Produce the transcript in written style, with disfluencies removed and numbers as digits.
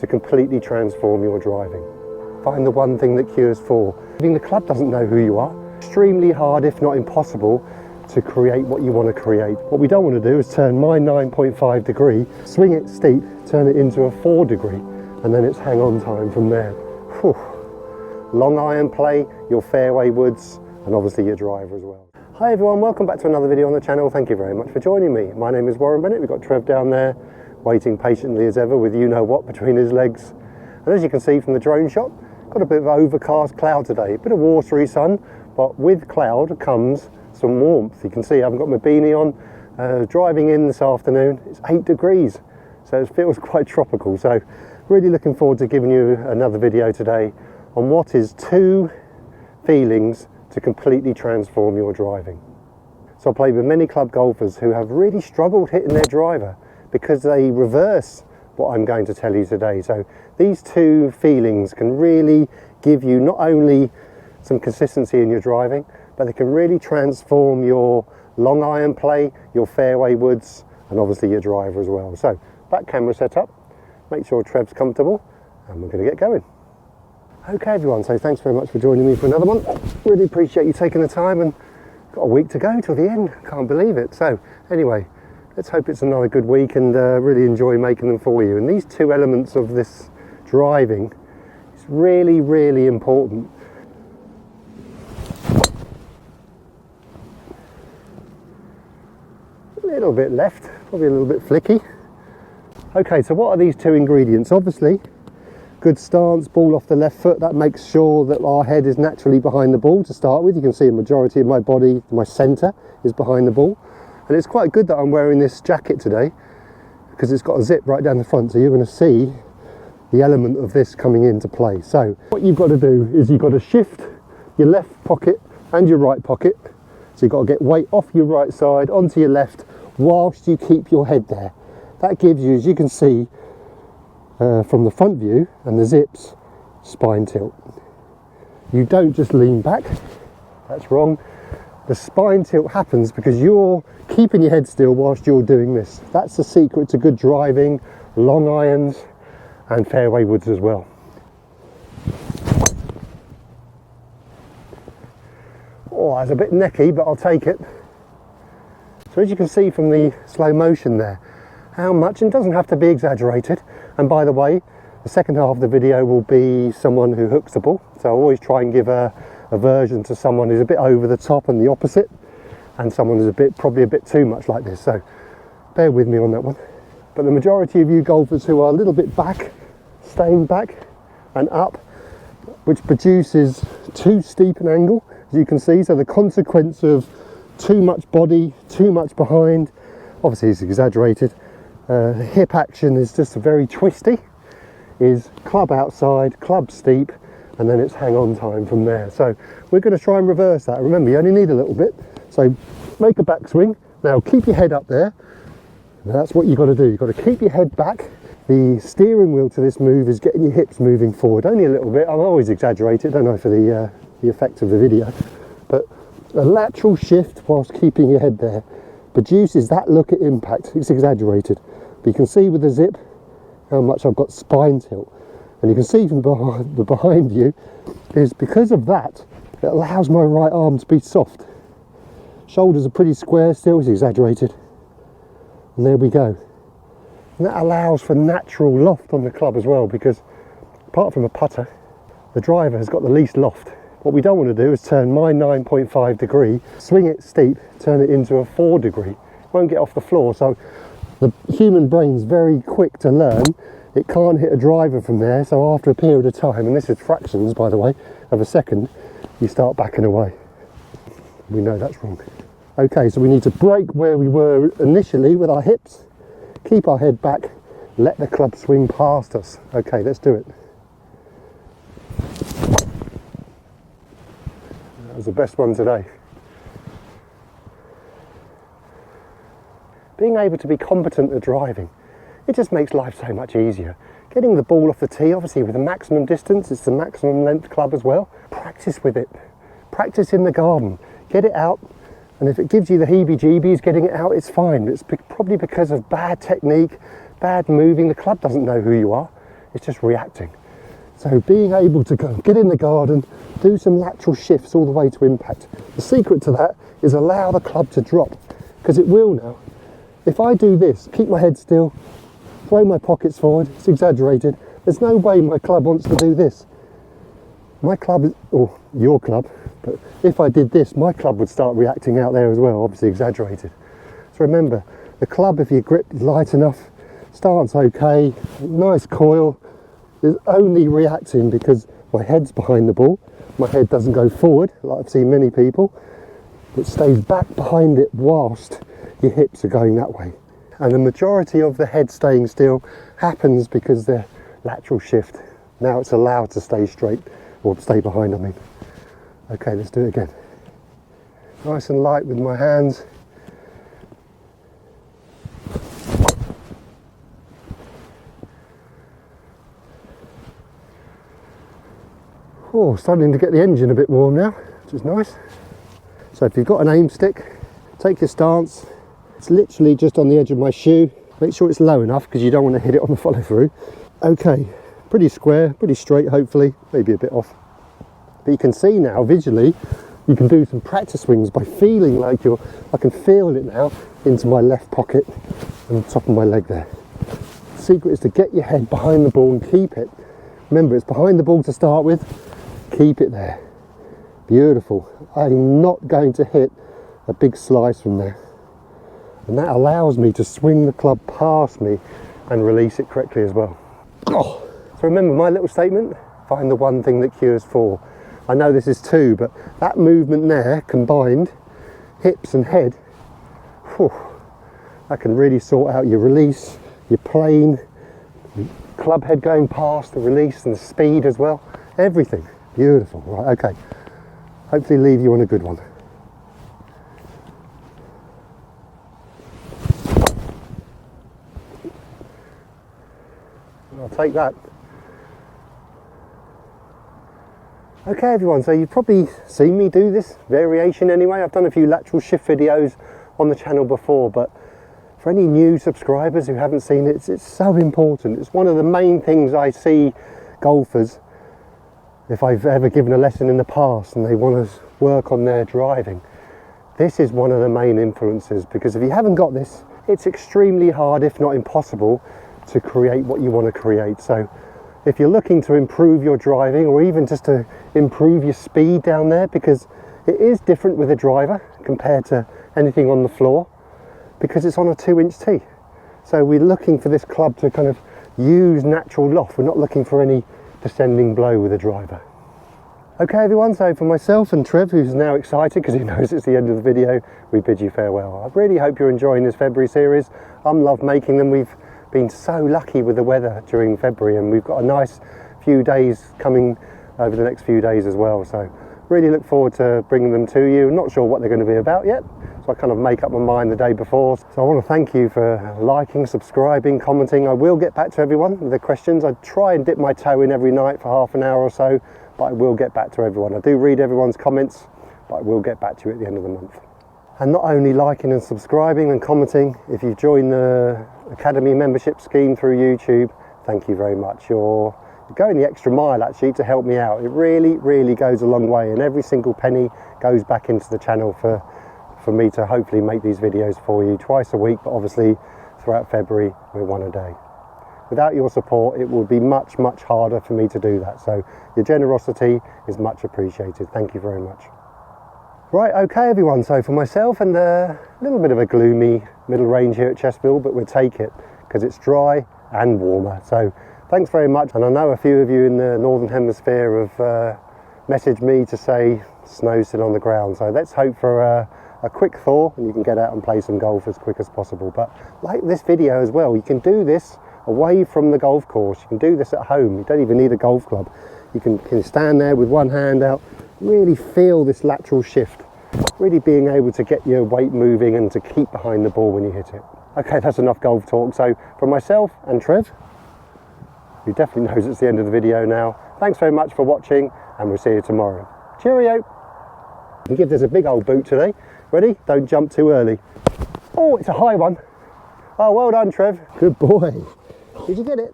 to completely transform your driving. Find the one thing that cures four. The club doesn't know who you are. Extremely hard, if not impossible, to create what you want to create. What we don't want to do is turn my 9.5 degree, swing it steep, turn it into a 4 degree, and then it's hang on time from there. Whew. Long iron play, your fairway woods, and obviously your driver as well. Hi everyone, welcome back to another video on the channel. Thank you very much for joining me. My name is Warren Bennett. We've got Trev down there, waiting patiently as ever with you-know-what between his legs. And as you can see from the drone shot, got a bit of overcast cloud today, a bit of watery sun, but with cloud comes some warmth. You can see I haven't got my beanie on. Driving in this afternoon, it's 8 degrees, so it feels quite tropical. So really looking forward to giving you another video today on what is 2 feelings to completely transform your driving. So I played with many club golfers who have really struggled hitting their driver because they reverse what I'm going to tell you today. So these 2 feelings can really give you not only some consistency in your driving, but they can really transform your long iron play, your fairway woods, and obviously your driver as well. So back camera set up, make sure Trev's comfortable, and we're going to get going. Okay everyone, so thanks very much for joining me for another one. Really appreciate you taking the time, and got a week to go till the end, can't believe it. So anyway, let's hope it's another good week and really enjoy making them for you. And these 2 elements of this driving is really, really important. A little bit left, probably a little bit flicky. Okay, so what are these 2 ingredients? Obviously, good stance, ball off the left foot. That makes sure that our head is naturally behind the ball to start with. You can see a majority of my body, my centre, is behind the ball. And it's quite good that I'm wearing this jacket today because it's got a zip right down the front, so you're going to see the element of this coming into play. So what you've got to do is you've got to shift your left pocket and your right pocket. So you've got to get weight off your right side onto your left whilst you keep your head there. That gives you, as you can see from the front view and the zips, spine tilt. You don't just lean back, that's wrong. The spine tilt happens because you're keeping your head still whilst you're doing this. That's the secret to good driving, long irons and fairway woods as well. Oh, that's a bit necky, but I'll take it. So as you can see from the slow motion there, how much, and it doesn't have to be exaggerated. And by the way, the second half of the video will be someone who hooks the ball. So I always try and give a version to someone who's a bit over the top and the opposite, and someone who's probably a bit too much like this. So bear with me on that one. But the majority of you golfers who are a little bit back, staying back and up, which produces too steep an angle, as you can see. So the consequence of too much body, too much behind, obviously it's exaggerated. Hip action is just very twisty, is club outside, club steep, and then it's hang on time from there. So we're going to try and reverse that. Remember, you only need a little bit. So make a backswing. Now keep your head up there. That's what you've got to do. You've got to keep your head back. The steering wheel to this move is getting your hips moving forward. Only a little bit. I'm always exaggerated, don't know, for the effect of the video. But a lateral shift whilst keeping your head there produces that look at impact. It's exaggerated. But you can see with the zip how much I've got spine tilt. And you can see from the behind view is because of that, it allows my right arm to be soft. Shoulders are pretty square still, it's exaggerated. And there we go. And that allows for natural loft on the club as well, because apart from a putter, the driver has got the least loft. What we don't want to do is turn my 9.5 degree, swing it steep, turn it into a 4 degree. It won't get off the floor. So the human brain's very quick to learn. It can't hit a driver from there. So after a period of time, and this is fractions, by the way, of a second, you start backing away. We know that's wrong. Okay, so we need to break where we were initially with our hips, keep our head back, let the club swing past us. Okay, let's do it. That was the best one today. Being able to be competent at driving, it just makes life so much easier. Getting the ball off the tee, obviously with the maximum distance, it's the maximum length club as well. Practice with it. Practice in the garden. Get it out, and if it gives you the heebie-jeebies getting it out, it's fine. It's probably because of bad technique, bad moving. The club doesn't know who you are. it's just reacting. So being able to go get in the garden, do some lateral shifts all the way to impact. The secret to that is allow the club to drop, because it will now. If I do this, keep my head still, throw my pockets forward, it's exaggerated, there's no way my club wants to do this. My club is, or your club, but if I did this, my club would start reacting out there as well, obviously exaggerated. So remember, the club, if your grip is light enough, stance okay, nice coil, is only reacting because my head's behind the ball. My head doesn't go forward, like I've seen many people. It stays back behind it whilst your hips are going that way. And the majority of the head staying still happens because the lateral shift. Now it's allowed to stay straight, or stay behind, I mean. Okay, let's do it again. Nice and light with my hands. Oh, starting to get the engine a bit warm now, which is nice. So if you've got an aim stick, take your stance. It's literally just on the edge of my shoe. Make sure it's low enough because you don't want to hit it on the follow through. Okay, pretty square, pretty straight hopefully, maybe a bit off. But you can see now visually, you can do some practice swings by feeling like I can feel it now into my left pocket and the top of my leg there. The secret is to get your head behind the ball and keep it. Remember, it's behind the ball to start with. Keep it there. Beautiful. I'm not going to hit a big slice from there. And that allows me to swing the club past me and release it correctly as well. Oh. So remember my little statement, find the one thing that cures four. I know this is two, but that movement there combined, hips and head, whew, that can really sort out your release, your plane, your club head going past, the release and the speed as well, everything. Beautiful. Right, okay. Hopefully leave you on a good one. I'll take that. Okay everyone, so you've probably seen me do this variation anyway. I've done a few lateral shift videos on the channel before, but for any new subscribers who haven't seen it, it's so important. It's one of the main things I see golfers, if I've ever given a lesson in the past and they want to work on their driving, this is one of the main influences, because if you haven't got this, it's extremely hard, if not impossible, to create what you want to create. So if you're looking to improve your driving, or even just to improve your speed down there, because it is different with a driver compared to anything on the floor, because it's on a 2-inch tee. So we're looking for this club to kind of use natural loft. We're not looking for any descending blow with a driver. Okay everyone, so for myself and Trev, who's now excited because he knows it's the end of the video, we bid you farewell. I really hope you're enjoying this February series. Love making them. We've been so lucky with the weather during February, and we've got a nice few days coming over the next few days as well, so really look forward to bringing them to you. Not sure what they're going to be about yet, so I kind of make up my mind the day before. So I want to thank you for liking, subscribing, commenting. I will get back to everyone with the questions. I try and dip my toe in every night for half an hour or so, but I will get back to everyone. I do read everyone's comments, but I will get back to you at the end of the month. And not only liking and subscribing and commenting, if you've joined the Academy membership scheme through YouTube, thank you very much. You're going the extra mile actually to help me out. It really, really goes a long way, and every single penny goes back into the channel for me to hopefully make these videos for you twice a week, but obviously throughout February we're one a day. Without your support it will be much, much harder for me to do that, so your generosity is much appreciated. Thank you very much. Right, okay everyone, so for myself and a little bit of a gloomy middle range here at Chestfield, but we'll take it because it's dry and warmer. So thanks very much, and I know a few of you in the Northern Hemisphere have messaged me to say snow's still on the ground, so let's hope for a quick thaw and you can get out and play some golf as quick as possible. But like this video as well, you can do this away from the golf course, you can do this at home, you don't even need a golf club. You can stand there with one hand out, really feel this lateral shift, really being able to get your weight moving and to keep behind the ball when you hit it. Okay, that's enough golf talk. So from myself and Trev, who definitely knows it's the end of the video now, thanks very much for watching, and we'll see you tomorrow. Cheerio. You can give this a big old boot today. Ready? Don't jump too early. Oh, it's a high one. Oh, well done, Trev. Good boy. Did you get it?